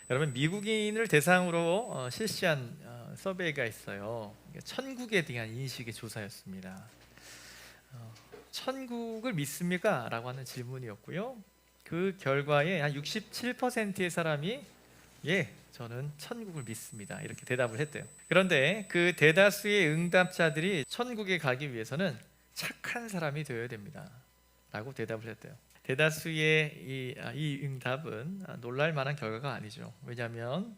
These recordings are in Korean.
여러분, 미국인을 대상으로 실시한 서베이가 있어요. 천국에 대한 인식의 조사였습니다. 천국을 믿습니까? 라고 하는 질문이었고요. 그 결과에 한 67%의 사람이 예, 저는 천국을 믿습니다, 이렇게 대답을 했대요. 그런데 그 대다수의 응답자들이 천국에 가기 위해서는 착한 사람이 되어야 됩니다 라고 대답을 했대요. 대다수의 이 응답은 놀랄 만한 결과가 아니죠. 왜냐하면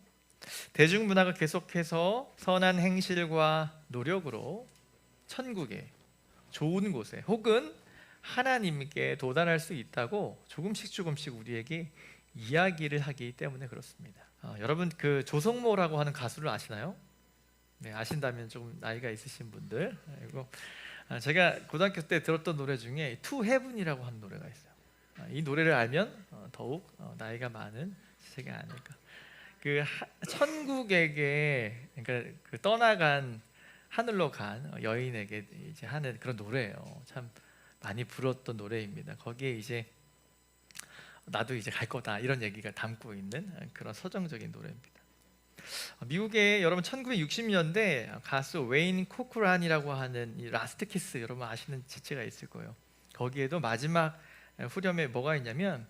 대중문화가 계속해서 선한 행실과 노력으로 천국에, 좋은 곳에, 혹은 하나님께 도달할 수 있다고 조금씩 우리에게 이야기를 하기 때문에 그렇습니다. 여러분, 그 조성모라고 하는 가수를 아시나요? 네, 아신다면 조금 나이가 있으신 분들. 그리고 제가 고등학교 때 들었던 노래 중에 To Heaven이라고 하는 노래가 있어요. 이 노래를 알면 더욱 나이가 많은 제가 아닐까. 그 천국에게, 그러니까 그 떠나간 하늘로 간 여인에게 이제 하는 그런 노래예요. 참 많이 불었던 노래입니다. 거기에 이제 나도 이제 갈 거다, 이런 얘기가 담고 있는 그런 서정적인 노래입니다. 미국의 여러분 1960년대 가수 웨인 코크란이라고 하는 이 라스트 키스, 여러분 아시는 지체가 있을 거예요. 거기에도 마지막 후렴에 뭐가 있냐면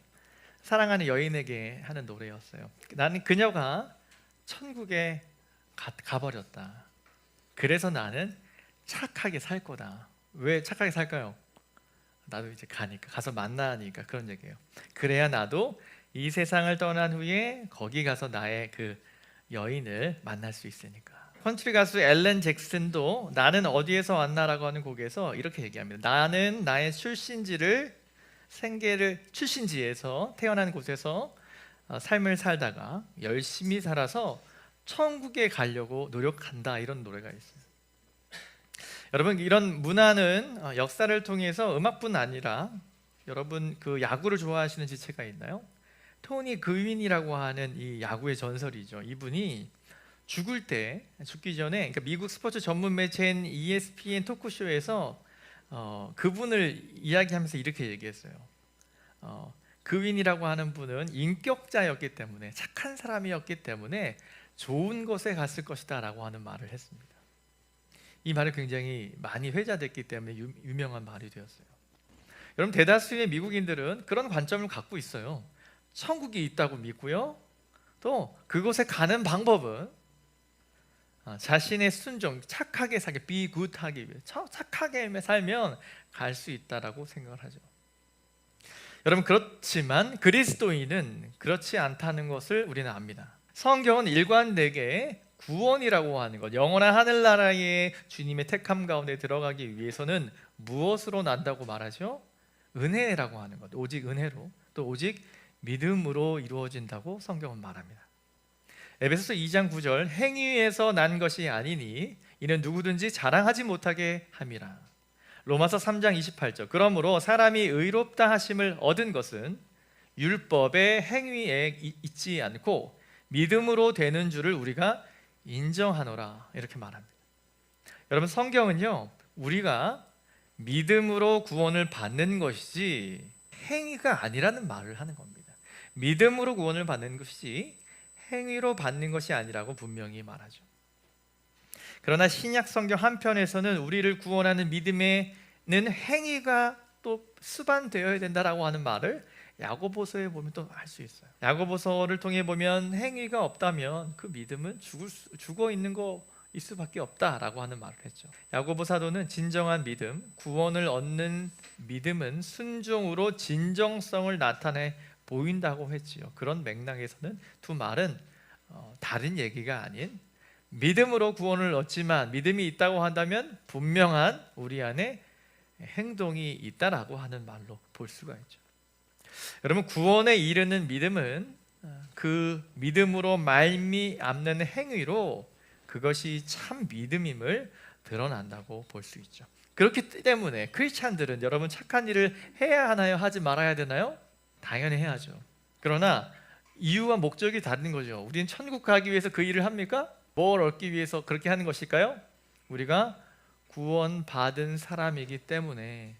사랑하는 여인에게 하는 노래였어요. 나는 그녀가 천국에 가버렸다. 그래서 나는 착하게 살 거다. 왜 착하게 살까요? 나도 이제 가니까, 가서 만나니까, 그런 얘기예요. 그래야 나도 이 세상을 떠난 후에 거기 가서 나의 그 여인을 만날 수 있으니까. 컨트리 가수 앨런 잭슨도 나는 어디에서 왔나라고 하는 곡에서 이렇게 얘기합니다. 나는 나의 출신지에서 태어난 곳에서 삶을 살다가 열심히 살아서 천국에 가려고 노력한다, 이런 노래가 있어요. 여러분, 이런 문화는 역사를 통해서 음악뿐 아니라, 여러분 그 야구를 좋아하시는 지체가 있나요? 토니 그윈이라고 하는 이 야구의 전설이죠. 이분이 죽기 전에, 그러니까 미국 스포츠 전문 매체인 ESPN 토크쇼에서 그분을 이야기하면서 이렇게 얘기했어요. 그윈이라고 하는 분은 인격자였기 때문에, 착한 사람이었기 때문에 좋은 곳에 갔을 것이다 라고 하는 말을 했습니다. 이 말이 굉장히 많이 회자됐기 때문에 유명한 말이 되었어요. 여러분, 대다수의 미국인들은 그런 관점을 갖고 있어요. 천국이 있다고 믿고요. 또 그곳에 가는 방법은 자신의 순종, 착하게 살기, be good 하기 위해 착하게 살면 갈 수 있다라고 생각을 하죠. 여러분, 그렇지만 그리스도인은 그렇지 않다는 것을 우리는 압니다. 성경은 일관되게 구원이라고 하는 것, 영원한 하늘나라의 주님의 택함 가운데 들어가기 위해서는 무엇으로 난다고 말하죠? 은혜라고 하는 것, 오직 은혜로, 또 오직 믿음으로 이루어진다고 성경은 말합니다. 에베소서 2장 9절, 행위에서 난 것이 아니니 이는 누구든지 자랑하지 못하게 함이라. 로마서 3장 28절, 그러므로 사람이 의롭다 하심을 얻은 것은 율법의 행위에 있지 않고 믿음으로 되는 줄을 우리가 인정하노라, 이렇게 말합니다. 여러분, 성경은요, 우리가 믿음으로 구원을 받는 것이지 행위가 아니라는 말을 하는 겁니다. 믿음으로 구원을 받는 것이지 행위로 받는 것이 아니라고 분명히 말하죠. 그러나 신약 성경 한편에서는 우리를 구원하는 믿음에는 행위가 또 수반되어야 된다라고 하는 말을 야고보서에 보면 또 할 수 있어요. 야고보서를 통해 보면 행위가 없다면 그 믿음은 죽어 있는 거일 수밖에 없다라고 하는 말을 했죠. 야고보 사도는 진정한 믿음, 구원을 얻는 믿음은 순종으로 진정성을 나타내 보인다고 했지요. 그런 맥락에서는 두 말은 다른 얘기가 아닌, 믿음으로 구원을 얻지만 믿음이 있다고 한다면 분명한 우리 안에 행동이 있다라고 하는 말로 볼 수가 있죠. 여러분, 구원에 이르는 믿음은 그 믿음으로 말미암는 행위로 그것이 참 믿음임을 드러난다고 볼 수 있죠. 그렇기 때문에 크리스찬들은 여러분 착한 일을 해야 하나요? 하지 말아야 되나요? 당연히 해야죠. 그러나 이유와 목적이 다른 거죠. 우리는 천국 가기 위해서 그 일을 합니까? 뭘 얻기 위해서 그렇게 하는 것일까요? 우리가 구원받은 사람이기 때문에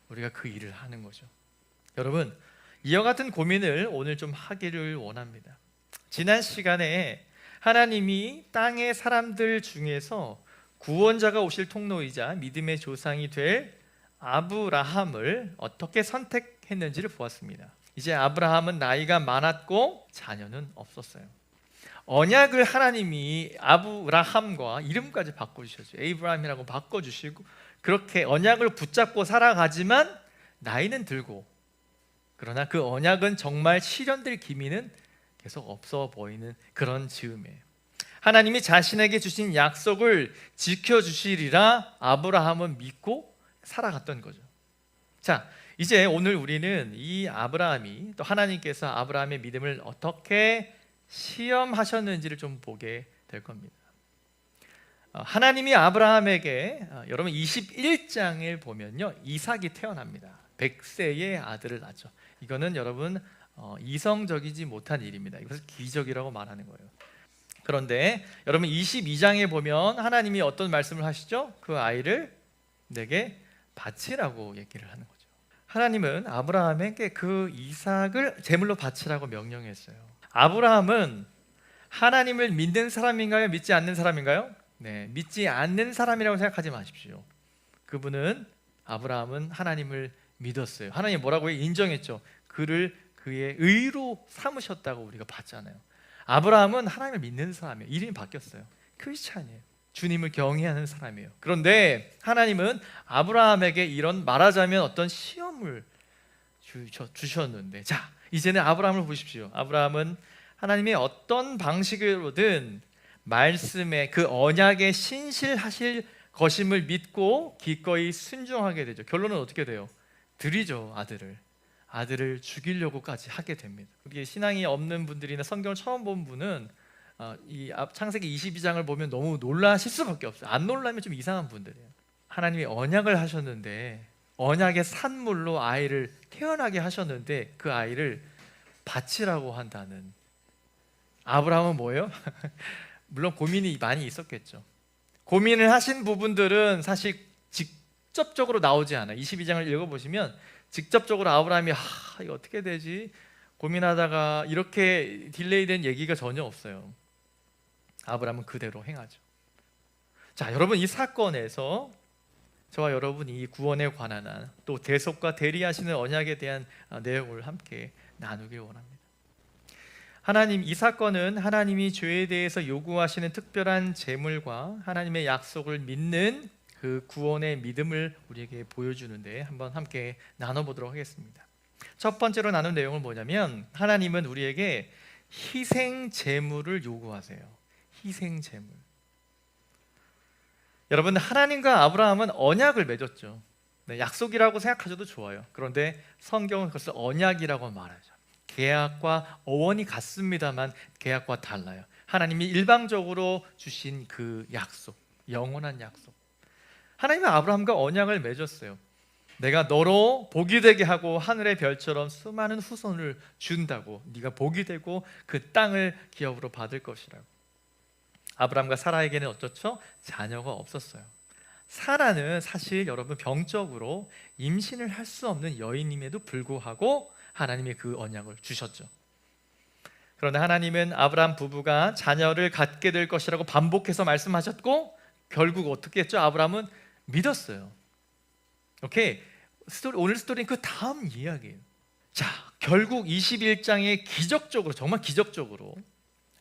우리가 그 일을 하는 거죠. 여러분, 이와 같은 고민을 오늘 좀 하기를 원합니다. 지난 시간에 하나님이 땅의 사람들 중에서 구원자가 오실 통로이자 믿음의 조상이 될 아브라함을 어떻게 선택했는지를 보았습니다. 이제 아브라함은 나이가 많았고 자녀는 없었어요. 언약을 하나님이 아브라함과 이름까지 바꿔주셨죠. 에이브라함이라고 바꿔주시고 그렇게 언약을 붙잡고 살아가지만 나이는 들고, 그러나 그 언약은 정말 실현될 기미는 계속 없어 보이는 그런 즈음이에요. 하나님이 자신에게 주신 약속을 지켜주시리라 아브라함은 믿고 살아갔던 거죠. 자, 이제 오늘 우리는 이 아브라함이 또 하나님께서 아브라함의 믿음을 어떻게 시험하셨는지를 좀 보게 될 겁니다. 하나님이 아브라함에게 여러분 21장을 보면요, 이삭이 태어납니다. 100세의 아들을 낳죠. 이거는 여러분 이성적이지 못한 일입니다. 이것을 기적이라고 말하는 거예요. 그런데 여러분 22장에 보면 하나님이 어떤 말씀을 하시죠? 그 아이를 내게 바치라고 얘기를 하는 거죠. 하나님은 아브라함에게 그 이삭을 제물로 바치라고 명령했어요. 아브라함은 하나님을 믿는 사람인가요? 믿지 않는 사람인가요? 네, 믿지 않는 사람이라고 생각하지 마십시오. 아브라함은 하나님을 믿었어요. 하나님 뭐라고 인정했죠. 그를 그의 의로 삼으셨다고 우리가 봤잖아요. 아브라함은 하나님을 믿는 사람이에요. 이름이 바뀌었어요. 크리스찬이에요. 주님을 경외하는 사람이에요. 그런데 하나님은 아브라함에게 이런 말하자면 어떤 시험을 주셨는데, 자, 이제는 아브라함을 보십시오. 아브라함은 하나님의 어떤 방식으로든 말씀에 그 언약에 신실하실 것임을 믿고 기꺼이 순종하게 되죠. 결론은 어떻게 돼요? 드리죠. 아들을 죽이려고까지 하게 됩니다. 우리 신앙이 없는 분들이나 성경을 처음 본 분은 이 창세기 22장을 보면 너무 놀라실 수밖에 없어요. 안 놀라면 좀 이상한 분들이에요. 하나님이 언약을 하셨는데, 언약의 산물로 아이를 태어나게 하셨는데 그 아이를 바치라고 한다는. 아브라함은 뭐예요? 물론 고민이 많이 있었겠죠. 고민을 하신 부분들은 사실 직접적으로 나오지 않아요. 22장을 읽어보시면 직접적으로 아브라함이 이거 어떻게 되지? 고민하다가 이렇게 딜레이된 얘기가 전혀 없어요. 아브라함은 그대로 행하죠. 자, 여러분, 이 사건에서 저와 여러분이 구원에 관한 한, 또 대속과 대리하시는 언약에 대한 내용을 함께 나누길 원합니다. 이 사건은 하나님이 죄에 대해서 요구하시는 특별한 제물과 하나님의 약속을 믿는 그 구원의 믿음을 우리에게 보여주는데 한번 함께 나눠보도록 하겠습니다. 첫 번째로 나눈 내용은 뭐냐면, 하나님은 우리에게 희생 제물을 요구하세요. 희생 제물. 여러분, 하나님과 아브라함은 언약을 맺었죠. 네, 약속이라고 생각하셔도 좋아요. 그런데 성경은 그것을 언약이라고 말하죠. 계약과 어원이 같습니다만 계약과 달라요. 하나님이 일방적으로 주신 그 약속, 영원한 약속. 하나님은 아브라함과 언약을 맺었어요. 내가 너로 복이 되게 하고 하늘의 별처럼 수많은 후손을 준다고. 네가 복이 되고 그 땅을 기업으로 받을 것이라고. 아브라함과 사라에게는 어떻죠? 자녀가 없었어요. 사라는 사실 여러분 병적으로 임신을 할 수 없는 여인임에도 불구하고 하나님이 그 언약을 주셨죠. 그런데 하나님은 아브라함 부부가 자녀를 갖게 될 것이라고 반복해서 말씀하셨고, 결국 어떻게 했죠? 아브라함은 믿었어요. 오케이, 오늘 스토리는 그 다음 이야기예요. 자, 결국 21장에 기적적으로, 정말 기적적으로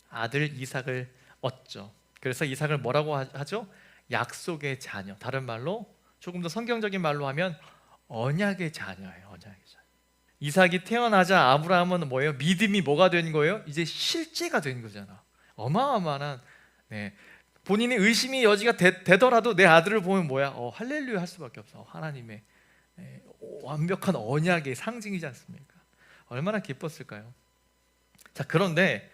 아들 이삭을 얻죠. 그래서 이삭을 뭐라고 하죠? 약속의 자녀. 다른 말로, 조금 더 성경적인 말로 하면 언약의 자녀예요. 언약의 자녀. 이삭이 태어나자 아브라함은 뭐예요? 믿음이 뭐가 된 거예요? 이제 실제가 된 거잖아. 어마어마한, 네, 본인의 의심이 여지가 되더라도 내 아들을 보면 뭐야? 할렐루야 할 수밖에 없어. 하나님의 완벽한 언약의 상징이지 않습니까? 얼마나 기뻤을까요? 자, 그런데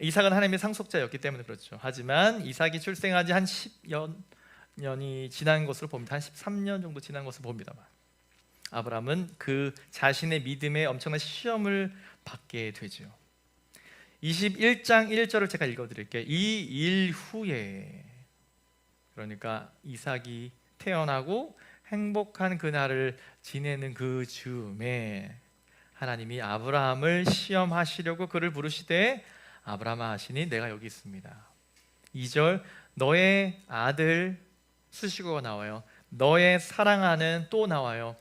이삭은 하나님의 상속자였기 때문에 그렇죠. 하지만 이삭이 출생한 지 한 10년이 지난 것으로 봅니다. 한 13년 정도 지난 것으로 봅니다만, 아브라함은 그 자신의 믿음에 엄청난 시험을 받게 되죠. 21장 1절을 제가 읽어드릴게요. 이 일 후에, 그러니까 이삭이 태어나고 행복한 그날을 지내는 그 즈음에 하나님이 아브라함을 시험하시려고 그를 부르시되 아브라함아 하시니 내가 여기 있습니다. 2절 너의 아들 수식어가 나와요. 너의 사랑하는 또 나와요.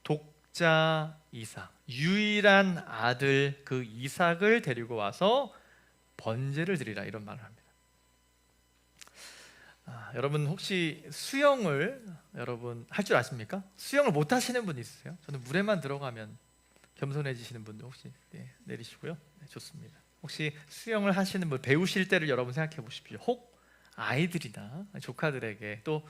독자 이삭, 유일한 아들 그 이삭을 데리고 와서 번제를 드리라 이런 말을 합니다. 여러분 혹시 수영을 여러분 할 줄 아십니까? 수영을 못 하시는 분 있으세요? 저는 물에만 들어가면 겸손해지시는 분들 혹시 내리시고요. 네, 좋습니다. 혹시 수영을 하시는 분 배우실 때를 여러분 생각해 보십시오. 혹 아이들이나 조카들에게 또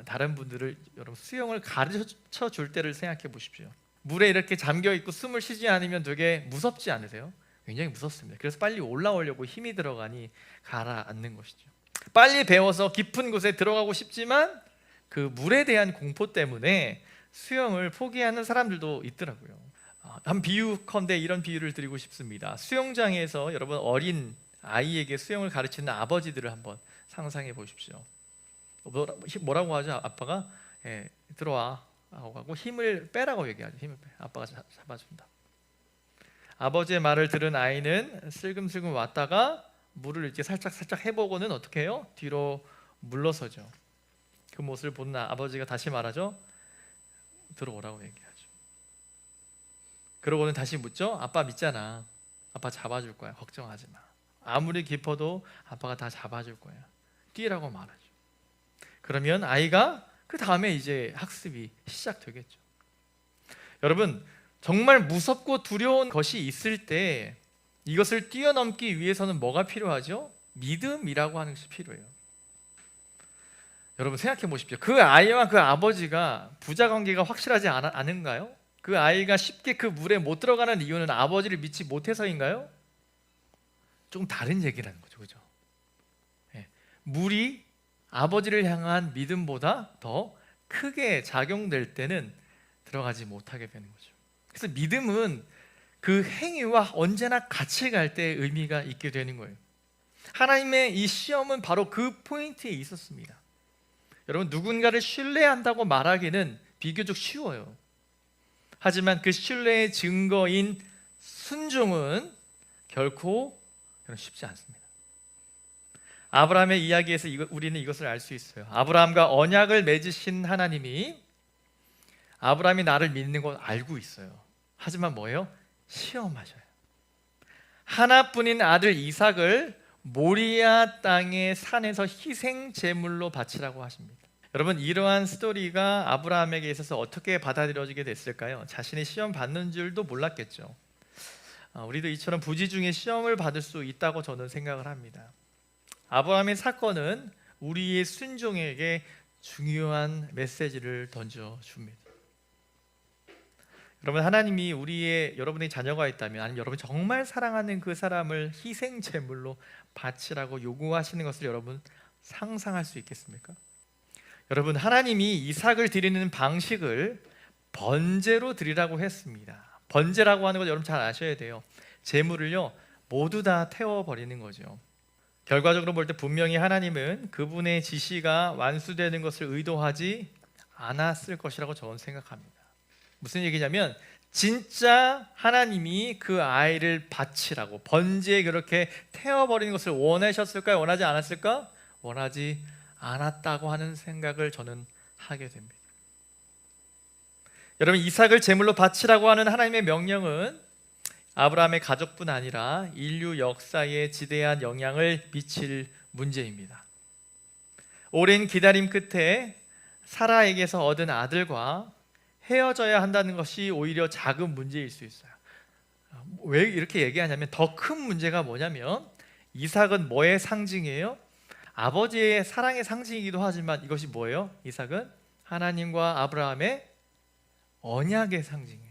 다른 분들을 여러분 수영을 가르쳐 줄 때를 생각해 보십시오. 물에 이렇게 잠겨 있고 숨을 쉬지 않으면 되게 무섭지 않으세요? 굉장히 무섭습니다. 그래서 빨리 올라오려고 힘이 들어가니 가라앉는 것이죠. 빨리 배워서 깊은 곳에 들어가고 싶지만 그 물에 대한 공포 때문에 수영을 포기하는 사람들도 있더라고요. 한 비유컨대 이런 비유를 드리고 싶습니다. 수영장에서 여러분 어린 아이에게 수영을 가르치는 아버지들을 한번 상상해 보십시오. 뭐라고 하죠? 아빠가 들어와 하고 힘을 빼라고 얘기하죠. 힘을 빼. 아빠가 잡아준다. 아버지의 말을 들은 아이는 슬금슬금 왔다가 물을 이렇게 살짝 해보고는 어떻게 해요? 뒤로 물러서죠. 그 모습을 보는 아버지가 다시 말하죠. 들어오라고 얘기하죠. 그러고는 다시 묻죠. 아빠 믿잖아. 아빠 잡아줄 거야. 걱정하지 마. 아무리 깊어도 아빠가 다 잡아줄 거야. 뛰라고 말하죠. 그러면 아이가 그 다음에 이제 학습이 시작되겠죠. 여러분 정말 무섭고 두려운 것이 있을 때 이것을 뛰어넘기 위해서는 뭐가 필요하죠? 믿음이라고 하는 것이 필요해요. 여러분 생각해 보십시오. 그 아이와 그 아버지가 부자 관계가 확실하지 않은가요? 그 아이가 쉽게 그 물에 못 들어가는 이유는 아버지를 믿지 못해서인가요? 좀 다른 얘기라는 거죠. 그죠? 물이 아버지를 향한 믿음보다 더 크게 작용될 때는 들어가지 못하게 되는 거죠. 그래서 믿음은 그 행위와 언제나 같이 갈 때 의미가 있게 되는 거예요. 하나님의 이 시험은 바로 그 포인트에 있었습니다. 여러분 누군가를 신뢰한다고 말하기는 비교적 쉬워요. 하지만 그 신뢰의 증거인 순종은 결코 쉽지 않습니다. 아브라함의 이야기에서 우리는 이것을 알 수 있어요. 아브라함과 언약을 맺으신 하나님이 아브라함이 나를 믿는 걸 알고 있어요. 하지만 뭐예요? 시험하셔요. 하나뿐인 아들 이삭을 모리아 땅의 산에서 희생 제물로 바치라고 하십니다. 여러분 이러한 스토리가 아브라함에게 있어서 어떻게 받아들여지게 됐을까요? 자신이 시험 받는 줄도 몰랐겠죠. 우리도 이처럼 부지 중에 시험을 받을 수 있다고 저는 생각을 합니다. 아브라함의 사건은 우리의 순종에게 중요한 메시지를 던져줍니다. 여러분 하나님이 여러분의 자녀가 있다면 아니면 여러분이 정말 사랑하는 그 사람을 희생 제물로 바치라고 요구하시는 것을 여러분 상상할 수 있겠습니까? 여러분 하나님이 이삭을 드리는 방식을 번제로 드리라고 했습니다. 번제라고 하는 것 여러분 잘 아셔야 돼요. 제물을요 모두 다 태워버리는 거죠. 결과적으로 볼 때 분명히 하나님은 그분의 지시가 완수되는 것을 의도하지 않았을 것이라고 저는 생각합니다. 무슨 얘기냐면 진짜 하나님이 그 아이를 바치라고 번제에 그렇게 태워버리는 것을 원하셨을까요? 원하지 않았을까? 원하지 않았다고 하는 생각을 저는 하게 됩니다. 여러분 이삭을 제물로 바치라고 하는 하나님의 명령은 아브라함의 가족뿐 아니라 인류 역사에 지대한 영향을 미칠 문제입니다. 오랜 기다림 끝에 사라에게서 얻은 아들과 헤어져야 한다는 것이 오히려 작은 문제일 수 있어요. 왜 이렇게 얘기하냐면 더 큰 문제가 뭐냐면 이삭은 뭐의 상징이에요? 아버지의 사랑의 상징이기도 하지만 이것이 뭐예요? 이삭은 하나님과 아브라함의 언약의 상징이에요.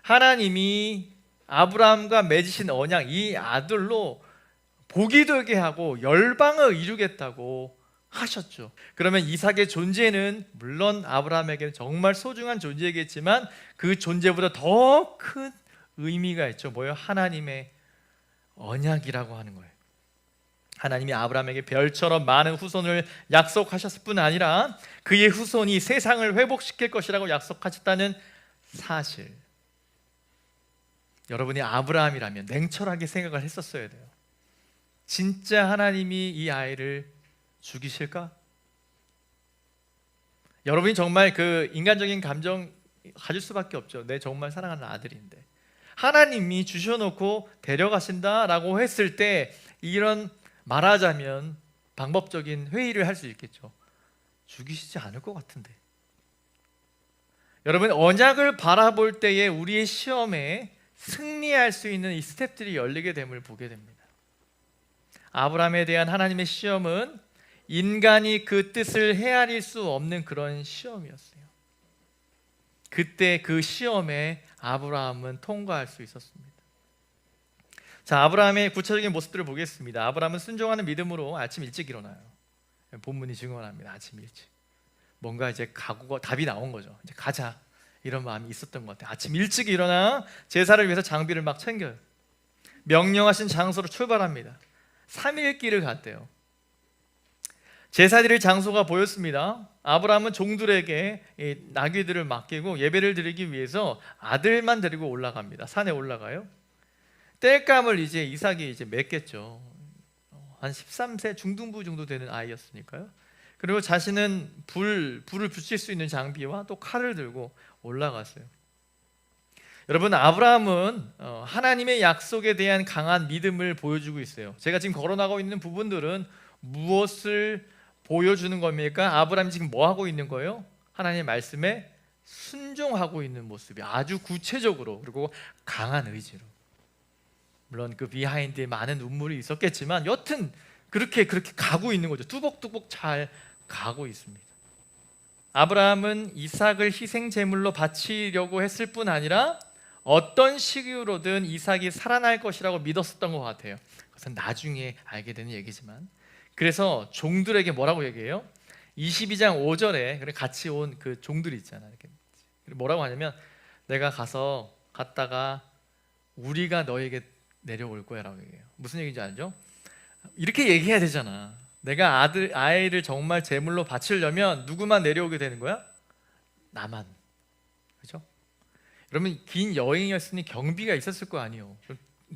하나님이 아브라함과 맺으신 언약, 이 아들로 복이 되게 하고 열방을 이루겠다고 하셨죠. 그러면 이삭의 존재는 물론 아브라함에게는 정말 소중한 존재이겠지만 그 존재보다 더 큰 의미가 있죠. 뭐예요? 하나님의 언약이라고 하는 거예요. 하나님이 아브라함에게 별처럼 많은 후손을 약속하셨을 뿐 아니라 그의 후손이 세상을 회복시킬 것이라고 약속하셨다는 사실. 여러분이 아브라함이라면 냉철하게 생각을 했었어야 돼요. 진짜 하나님이 이 아이를 죽이실까? 여러분이 정말 그 인간적인 감정 가질 수밖에 없죠. 내 정말 사랑하는 아들인데 하나님이 주셔놓고 데려가신다라고 했을 때 이런, 말하자면 방법적인 회의를 할 수 있겠죠. 죽이시지 않을 것 같은데. 여러분, 언약을 바라볼 때에 우리의 시험에 승리할 수 있는 이 스텝들이 열리게 됨을 보게 됩니다. 아브라함에 대한 하나님의 시험은 인간이 그 뜻을 헤아릴 수 없는 그런 시험이었어요. 그때 그 시험에 아브라함은 통과할 수 있었습니다. 자, 아브라함의 구체적인 모습들을 보겠습니다. 아브라함은 순종하는 믿음으로 아침 일찍 일어나요. 본문이 증언합니다. 아침 일찍. 뭔가 이제 각오가, 답이 나온 거죠. 이제 가자, 이런 마음이 있었던 것 같아요. 아침 일찍 일어나 제사를 위해서 장비를 막 챙겨요. 명령하신 장소로 출발합니다. 3일 길을 갔대요. 제사 드릴 장소가 보였습니다. 아브라함은 종들에게 이 나귀들을 맡기고 예배를 드리기 위해서 아들만 데리고 올라갑니다. 산에 올라가요. 땔감을 이제 이삭이 이제 맺겠죠. 한 13세 중등부 정도 되는 아이였으니까요. 그리고 자신은 불을 붙일 수 있는 장비와 또 칼을 들고 올라갔어요. 여러분, 아브라함은 하나님의 약속에 대한 강한 믿음을 보여주고 있어요. 제가 지금 거론하고 있는 부분들은 무엇을 보여주는 겁니까? 아브라함이 지금 뭐 하고 있는 거예요? 하나님의 말씀에 순종하고 있는 모습이 아주 구체적으로, 그리고 강한 의지로. 물론 그 비하인드에 많은 눈물이 있었겠지만 여튼 그렇게 가고 있는 거죠. 뚜벅뚜벅 잘 가고 있습니다. 아브라함은 이삭을 희생 제물로 바치려고 했을 뿐 아니라 어떤 식으로든 이삭이 살아날 것이라고 믿었었던 것 같아요. 그것은 나중에 알게 되는 얘기지만, 그래서 종들에게 뭐라고 얘기해요? 22장 5절에 같이 온 그 종들이 있잖아요. 이렇게 뭐라고 하냐면, 내가 갔다가 우리가 너에게 내려올 거야 라고 얘기해요. 무슨 얘기인지 알죠? 이렇게 얘기해야 되잖아. 내가 아이를 정말 제물로 바치려면 누구만 내려오게 되는 거야? 나만. 그렇죠? 여러분, 긴 여행이었으니 경비가 있었을 거 아니에요.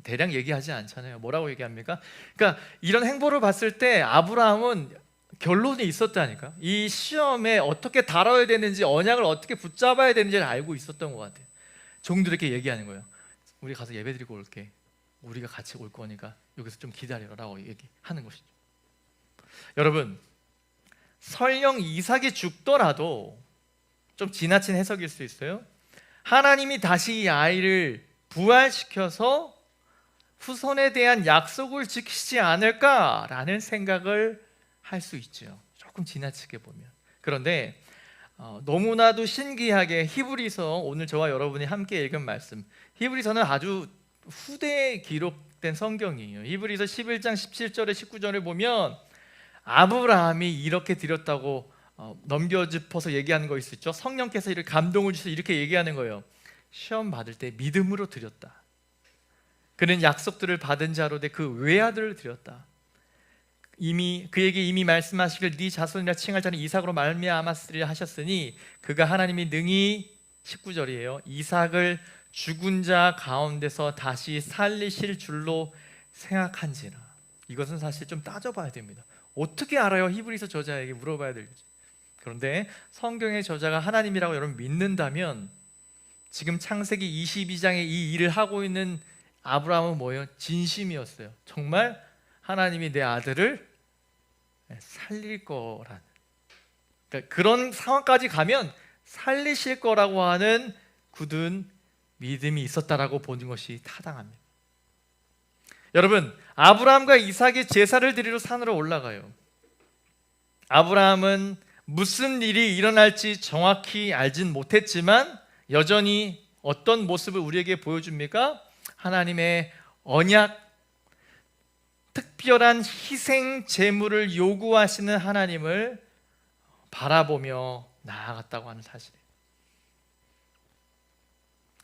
대략 얘기하지 않잖아요. 뭐라고 얘기합니까? 그러니까 이런 행보를 봤을 때 아브라함은 결론이 있었다니까. 이 시험에 어떻게 다뤄야 되는지, 언약을 어떻게 붙잡아야 되는지를 알고 있었던 것 같아요. 종들에게 얘기하는 거예요. 우리 가서 예배드리고 올게. 우리가 같이 올 거니까 여기서 좀 기다려라고 얘기하는 것이죠. 여러분, 설령 이삭이 죽더라도, 좀 지나친 해석일 수 있어요. 하나님이 다시 이 아이를 부활시켜서 후손에 대한 약속을 지키지 않을까라는 생각을 할 수 있죠. 조금 지나치게 보면. 그런데 너무나도 신기하게 히브리서, 오늘 저와 여러분이 함께 읽은 말씀, 히브리서는 아주 후대에 기록된 성경이에요. 히브리서 11장 17절에 19절을 보면 아브라함이 이렇게 드렸다고 넘겨짚어서 얘기하는 거 있었죠. 성령께서 이렇게 감동을 주셔서 이렇게 얘기하는 거예요. 시험 받을 때 믿음으로 드렸다. 그는 약속들을 받은 자로 돼 그 외아들을 드렸다. 그에게 이미 말씀하시길 네 자손이라 칭할 자는 이삭으로 말미암았으리라 하셨으니 그가 하나님이 능히, 19절이에요, 이삭을 죽은 자 가운데서 다시 살리실 줄로 생각한지라. 이것은 사실 좀 따져봐야 됩니다. 어떻게 알아요? 히브리서 저자에게 물어봐야 되겠죠. 그런데 성경의 저자가 하나님이라고 여러분 믿는다면, 지금 창세기 22장에 이 일을 하고 있는 아브라함은 뭐예요? 진심이었어요. 정말 하나님이 내 아들을 살릴 거라는, 그러니까 그런 상황까지 가면 살리실 거라고 하는 굳은 믿음이 있었다라고 보는 것이 타당합니다. 여러분, 아브라함과 이삭이 제사를 드리러 산으로 올라가요. 아브라함은 무슨 일이 일어날지 정확히 알진 못했지만 여전히 어떤 모습을 우리에게 보여줍니까? 하나님의 언약, 특별한 희생 제물을 요구하시는 하나님을 바라보며 나아갔다고 하는 사실이에요.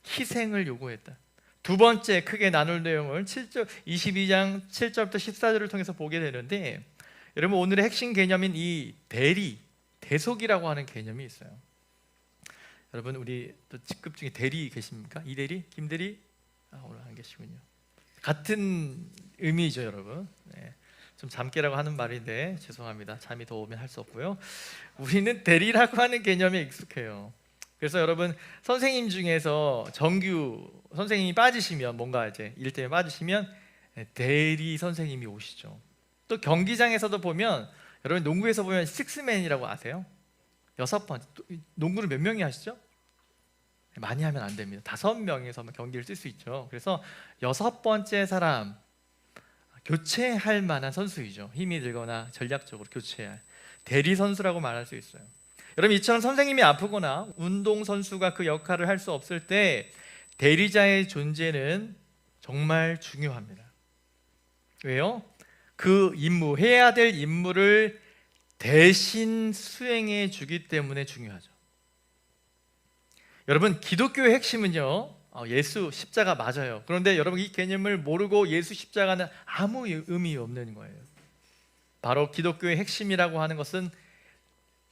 희생을 요구했다. 두 번째 크게 나눌 내용을 22장 7절부터 14절을 통해서 보게 되는데, 여러분, 오늘의 핵심 개념인 이 대속이라고 하는 개념이 있어요. 여러분, 우리 또 직급 중에 대리 계십니까? 이대리? 김대리? 오늘 안 계시군요. 같은 의미죠, 여러분. 네. 좀 잠깨라고 하는 말인데 죄송합니다. 잠이 더 오면 할 수 없고요. 우리는 대리라고 하는 개념에 익숙해요. 그래서 여러분, 선생님 중에서 정규 선생님이 빠지시면, 뭔가 이제 일 때문에 빠지시면 대리 선생님이 오시죠. 또 경기장에서도 보면, 여러분 농구에서 보면 식스맨이라고 아세요? 6번. 농구를 몇 명이 하시죠? 많이 하면 안 됩니다. 5명에서만 경기를 쓸 수 있죠. 그래서 6번째 사람, 교체할 만한 선수이죠. 힘이 들거나 전략적으로 교체할 대리 선수라고 말할 수 있어요. 여러분, 이처럼 선생님이 아프거나 운동 선수가 그 역할을 할 수 없을 때 대리자의 존재는 정말 중요합니다. 왜요? 그 임무, 해야 될 임무를 대신 수행해 주기 때문에 중요하죠. 여러분, 기독교의 핵심은요, 예수 십자가 맞아요. 그런데 여러분, 이 개념을 모르고 예수 십자가는 아무 의미 없는 거예요. 바로 기독교의 핵심이라고 하는 것은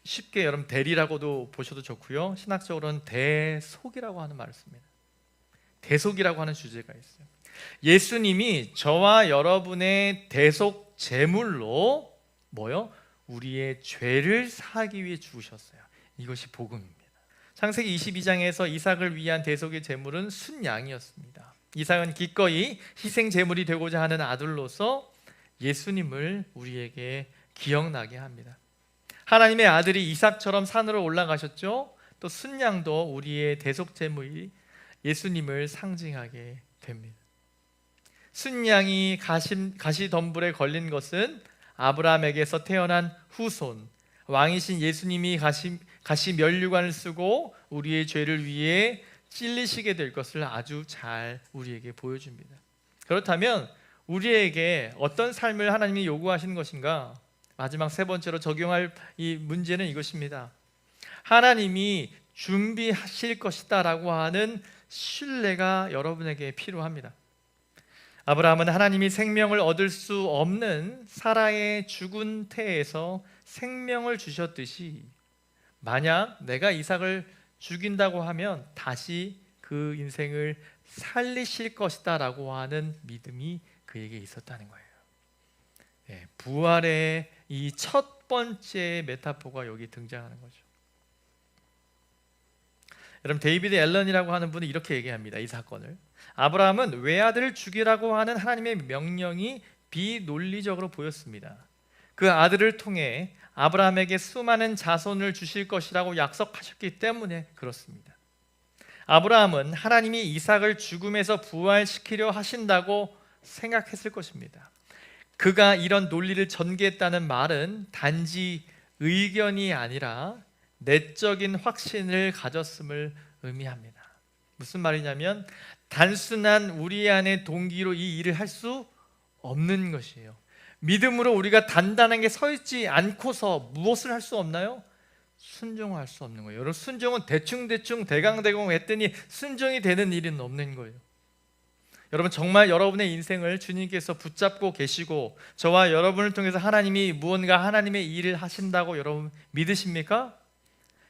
쉽게 여러분 대리라고도 보셔도 좋고요, 신학적으로는 대속이라고 하는 말을 씁니다. 대속이라고 하는 주제가 있어요. 예수님이 저와 여러분의 대속 제물로 뭐요? 우리의 죄를 사하기 위해 죽으셨어요. 이것이 복음입니다. 창세기 22장에서 이삭을 위한 대속의 제물은 순양이었습니다. 이삭은 기꺼이 희생 제물이 되고자 하는 아들로서 예수님을 우리에게 기억나게 합니다. 하나님의 아들이 이삭처럼 산으로 올라가셨죠. 또 순양도 우리의 대속 제물이 예수님을 상징하게 됩니다. 순양이 가시덤불에 걸린 것은 아브라함에게서 태어난 후손, 왕이신 예수님이 가시 면류관을 쓰고 우리의 죄를 위해 찔리시게 될 것을 아주 잘 우리에게 보여줍니다. 그렇다면 우리에게 어떤 삶을 하나님이 요구하시는 것인가? 마지막 세 번째로 적용할 이 문제는 이것입니다. 하나님이 준비하실 것이다 라고 하는 신뢰가 여러분에게 필요합니다. 아브라함은 하나님이 생명을 얻을 수 없는 사라의 죽은 태에서 생명을 주셨듯이, 만약 내가 이삭을 죽인다고 하면 다시 그 인생을 살리실 것이다 라고 하는 믿음이 그에게 있었다는 거예요. 네, 부활의 이 첫 번째 메타포가 여기 등장하는 거죠. 여러분, 데이비드 앨런이라고 하는 분이 이렇게 얘기합니다. 이 사건을, 아브라함은 외아들을 죽이라고 하는 하나님의 명령이 비논리적으로 보였습니다. 그 아들을 통해 아브라함에게 수많은 자손을 주실 것이라고 약속하셨기 때문에 그렇습니다. 아브라함은 하나님이 이삭을 죽음에서 부활시키려 하신다고 생각했을 것입니다. 그가 이런 논리를 전개했다는 말은 단지 의견이 아니라 내적인 확신을 가졌음을 의미합니다. 무슨 말이냐면, 단순한 우리 안의 동기로 이 일을 할 수 없는 것이에요. 믿음으로 우리가 단단하게 서 있지 않고서 무엇을 할 수 없나요? 순종할 수 없는 거예요. 여러분, 순종은 대충대충 대강대강 했더니 순종이 되는 일은 없는 거예요. 여러분, 정말 여러분의 인생을 주님께서 붙잡고 계시고 저와 여러분을 통해서 하나님이 무언가 하나님의 일을 하신다고 여러분 믿으십니까?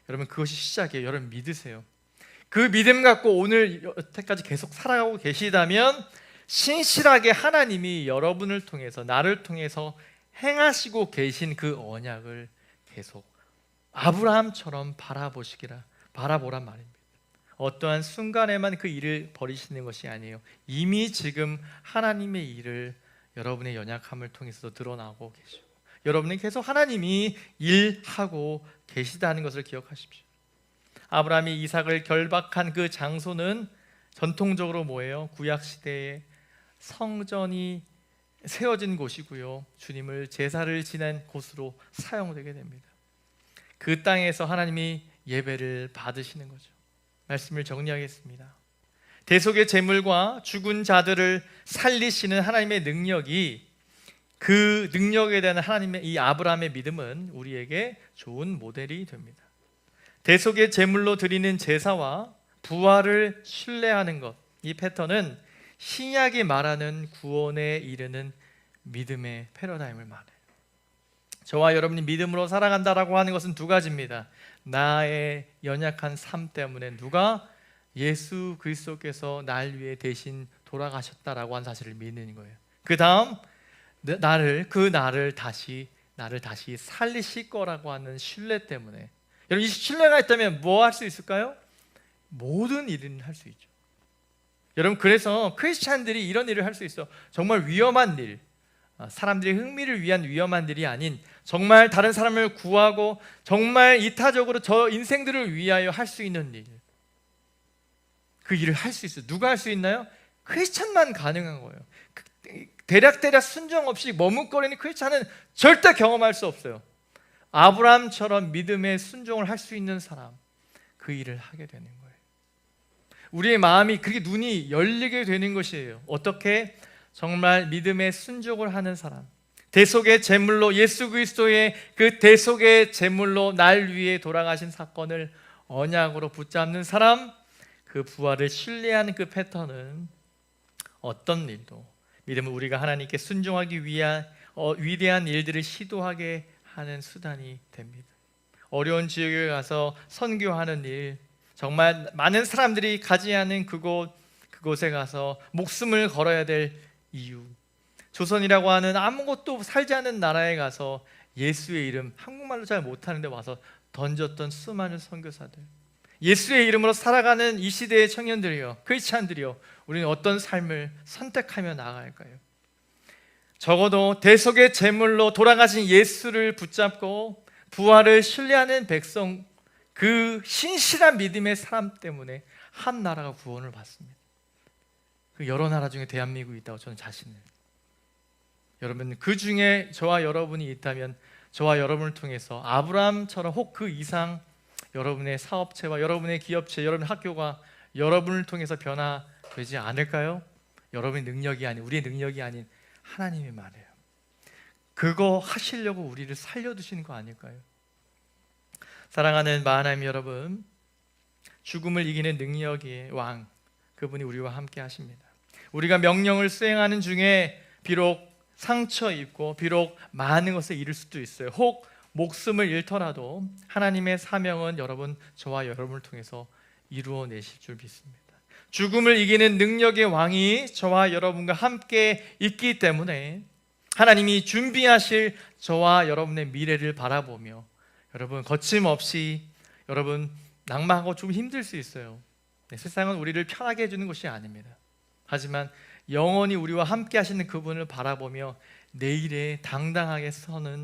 여러분, 그것이 시작이에요. 여러분 믿으세요. 그 믿음 갖고 오늘 여태까지 계속 살아가고 계시다면 신실하게 하나님이 여러분을 통해서, 나를 통해서 행하시고 계신 그 언약을 계속 아브라함처럼 바라보란 말입니다. 어떠한 순간에만 그 일을 벌이시는 것이 아니에요. 이미 지금 하나님의 일을 여러분의 연약함을 통해서 드러나고 계시고, 여러분은 계속 하나님이 일하고 계시다는 것을 기억하십시오. 아브라함이 이삭을 결박한 그 장소는 전통적으로 뭐예요? 구약시대에 성전이 세워진 곳이고요, 주님을 제사를 지낸 곳으로 사용되게 됩니다. 그 땅에서 하나님이 예배를 받으시는 거죠. 말씀을 정리하겠습니다. 대속의 제물과 죽은 자들을 살리시는 하나님의 능력이, 그 능력에 대한 하나님의 이 아브라함의 믿음은 우리에게 좋은 모델이 됩니다. 대속의 제물로 드리는 제사와 부활을 신뢰하는 것, 이 패턴은 신약이 말하는 구원에 이르는 믿음의 패러다임을 말해요. 저와 여러분이 믿음으로 살아간다라고 하는 것은 두 가지입니다. 나의 연약한 삶 때문에 누가 예수 그리스도께서 날 위해 대신 돌아가셨다라고 한 사실을 믿는 거예요. 그 다음 나를 다시 살리실 거라고 하는 신뢰 때문에, 여러분 이 신뢰가 있다면 뭐 할 수 있을까요? 모든 일은 할 수 있죠. 여러분 그래서 크리스찬들이 이런 일을 할 수 있어. 정말 위험한 일, 사람들의 흥미를 위한 위험한 일이 아닌 정말 다른 사람을 구하고 정말 이타적으로 저 인생들을 위하여 할 수 있는 일, 그 일을 할 수 있어요. 누가 할 수 있나요? 크리스찬만 가능한 거예요. 대략 순종 없이 머뭇거리는 크리스찬은 절대 경험할 수 없어요. 아브라함처럼 믿음의 순종을 할 수 있는 사람, 그 일을 하게 되는 거예요. 우리의 마음이 그렇게 눈이 열리게 되는 것이에요. 어떻게? 정말 믿음의 순종을 하는 사람, 대속의 제물로 예수 그리스도의 그 대속의 제물로 날 위해 돌아가신 사건을 언약으로 붙잡는 사람, 그 부활을 신뢰하는 그 패턴은 어떤 일도 믿음은 우리가 하나님께 순종하기 위한 위대한 일들을 시도하게 하는 수단이 됩니다. 어려운 지역에 가서 선교하는 일, 정말 많은 사람들이 가지 않은 그곳에 가서 목숨을 걸어야 될 이유, 조선이라고 하는 아무것도 살지 않은 나라에 가서 예수의 이름, 한국말로 잘 못하는데 와서 던졌던 수많은 선교사들, 예수의 이름으로 살아가는 이 시대의 청년들이요, 크리스찬들이요, 우리는 어떤 삶을 선택하며 나아갈까요? 적어도 대속의 제물로 돌아가신 예수를 붙잡고 부활을 신뢰하는 백성, 그 신실한 믿음의 사람 때문에 한 나라가 구원을 받습니다. 그 여러 나라 중에 대한민국이 있다고 저는 자신을, 여러분 그 중에 저와 여러분이 있다면 저와 여러분을 통해서 아브라함처럼 혹 그 이상 여러분의 사업체와 여러분의 기업체, 여러분의 학교가 여러분을 통해서 변화되지 않을까요? 여러분의 능력이 아닌, 우리의 능력이 아닌 하나님의 말이에요. 그거 하시려고 우리를 살려두시는 거 아닐까요? 사랑하는 하나님 여러분, 죽음을 이기는 능력의 왕, 그분이 우리와 함께 하십니다. 우리가 명령을 수행하는 중에 비록 상처 입고 비록 많은 것을 잃을 수도 있어요. 혹 목숨을 잃더라도 하나님의 사명은 여러분, 저와 여러분을 통해서 이루어내실 줄 믿습니다. 죽음을 이기는 능력의 왕이 저와 여러분과 함께 있기 때문에 하나님이 준비하실 저와 여러분의 미래를 바라보며 여러분 거침없이, 여러분 낭만하고 좀 힘들 수 있어요. 세상은 우리를 편하게 해주는 것이 아닙니다. 하지만 영원히 우리와 함께 하시는 그분을 바라보며 내일에 당당하게 서는